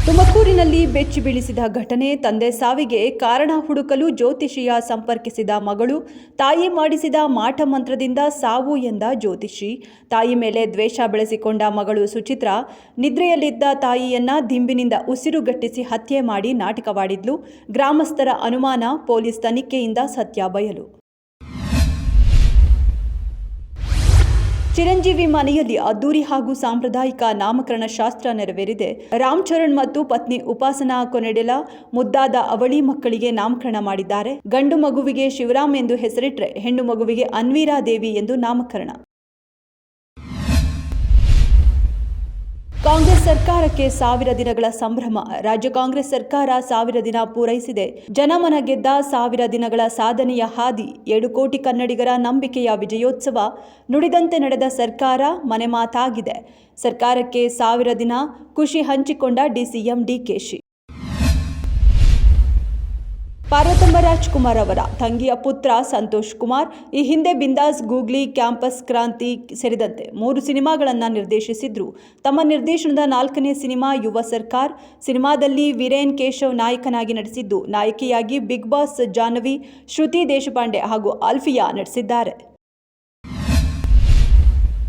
ತುಮಕೂರಿನಲ್ಲಿ ಬೆಚ್ಚಿ ಬೀಳಿಸಿದ ಘಟನೆ. ತಂದೆ ಸಾವಿಗೆ ಕಾರಣ ಹುಡುಕಲು ಜ್ಯೋತಿಷಿಯ ಸಂಪರ್ಕಿಸಿದ ಮಗಳು. ತಾಯಿ ಮಾಡಿಸಿದ ಮಾಟ ಮಂತ್ರದಿಂದ ಸಾವು ಎಂದ ಜ್ಯೋತಿಷಿ. ತಾಯಿ ಮೇಲೆ ದ್ವೇಷ ಬೆಳೆಸಿಕೊಂಡ ಮಗಳು ಸುಚಿತ್ರಾ ನಿದ್ರೆಯಲ್ಲಿದ್ದ ತಾಯಿಯನ್ನ ದಿಂಬಿನಿಂದ ಉಸಿರುಗಟ್ಟಿಸಿ ಹತ್ಯೆ ಮಾಡಿ ನಾಟಕವಾಡಿದ್ಲು. ಗ್ರಾಮಸ್ಥರ ಅನುಮಾನ, ಪೊಲೀಸ್ ತನಿಖೆಯಿಂದ ಸತ್ಯ ಬಯಲು. ಚಿರಂಜೀವಿ ಮನೆಯಲ್ಲಿ ಅದ್ದೂರಿ ಹಾಗೂ ಸಾಂಪ್ರದಾಯಿಕ ನಾಮಕರಣ ಶಾಸ್ತ್ರ ನೆರವೇರಿದೆ. ರಾಮ್ ಚರಣ್ ಮತ್ತು ಪತ್ನಿ ಉಪಾಸನಾ ಕೊನೆಡೆಲ ಮುದ್ದಾದ ಅವಳಿ ಮಕ್ಕಳಿಗೆ ನಾಮಕರಣ ಮಾಡಿದ್ದಾರೆ. ಗಂಡು ಮಗುವಿಗೆ ಶಿವರಾಮ್ ಎಂದು ಹೆಸರಿಟ್ಟರೆ ಹೆಣ್ಣು ಮಗುವಿಗೆ ಅನ್ವೀರಾ ದೇವಿ ಎಂದು ನಾಮಕರಣ. ಕಾಂಗ್ರೆಸ್ ಸರ್ಕಾರಕ್ಕೆ 1000 ದಿನಗಳ ಸಂಭ್ರಮ. ರಾಜ್ಯ ಕಾಂಗ್ರೆಸ್ ಸರ್ಕಾರ 1000 ದಿನ ಪೂರೈಸಿದೆ. ಜನಮನ ಗೆದ್ದ 1000 ದಿನಗಳ ಸಾಧನೆಯ ಹಾದಿ. 7 ಕೋಟಿ ಕನ್ನಡಿಗರ ನಂಬಿಕೆಯ ವಿಜಯೋತ್ಸವ. ನುಡಿದಂತೆ ನಡೆದ ಸರ್ಕಾರ ಮನೆಮಾತಾಗಿದೆ. ಸರ್ಕಾರಕ್ಕೆ 1000 ದಿನ ಖುಷಿ ಹಂಚಿಕೊಂಡ ಡಿಸಿಎಂ ಡಿಕೆಶಿ. ಪಾರ್ವತಮ್ಮ ರಾಜ್ಕುಮಾರ್ ಅವರ ತಂಗಿಯ ಪುತ್ರ ಸಂತೋಷ್ ಕುಮಾರ್ ಈ ಹಿಂದೆ ಬಿಂದಾಸ್, ಗೂಗ್ಲಿ, ಕ್ಯಾಂಪಸ್ ಕ್ರಾಂತಿ ಸೇರಿದಂತೆ 3 ಸಿನಿಮಾಗಳನ್ನು ನಿರ್ದೇಶಿಸಿದ್ರು. ತಮ್ಮ ನಿರ್ದೇಶನದ 4ನೇ ಸಿನಿಮಾ ಯುವ ಸರ್ಕಾರ್. ಸಿನಿಮಾದಲ್ಲಿ ವೀರೇನ್ ಕೇಶವ್ ನಾಯಕನಾಗಿ ನಟಿಸಿದ್ದು, ನಾಯಕಿಯಾಗಿ ಬಿಗ್ ಬಾಸ್ ಜಾಹ್ನವಿ, ಶ್ರುತಿ ದೇಶಪಾಂಡೆ ಹಾಗೂ ಅಲ್ಫಿಯಾ ನಟಿಸಿದ್ದಾರೆ.